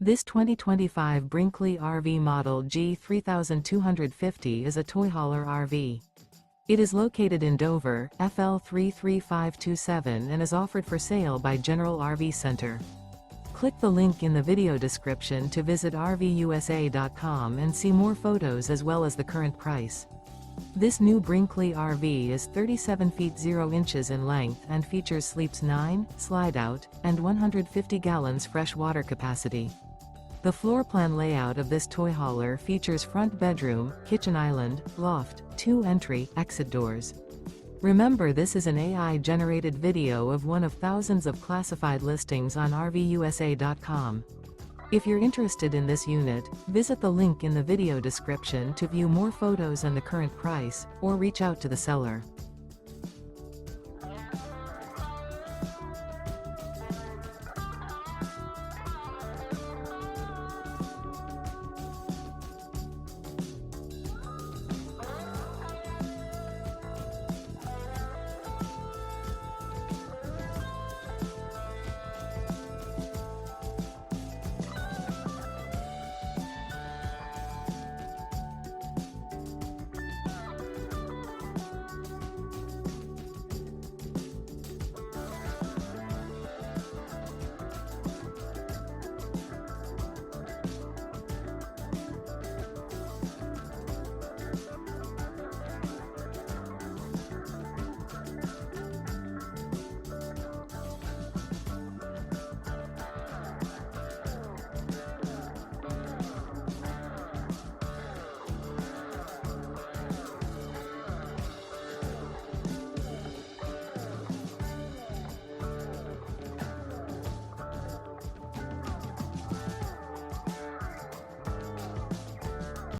This 2025 Brinkley RV Model G 3250 is a toy hauler RV. It is located in Dover, FL 33527 and is offered for sale by General RV Center. Click the link in the video description to visit RVUSA.com and see more photos as well as the current price. This new Brinkley RV is 37 feet 0 inches in length and features sleeps 9, slide-out, and 150 gallons fresh water capacity. The floor plan layout of this toy hauler features front bedroom, kitchen island, loft, 2 entry, exit doors. Remember, this is an AI-generated video of one of thousands of classified listings on RVUSA.com. If you're interested in this unit, visit the link in the video description to view more photos and the current price, or reach out to the seller.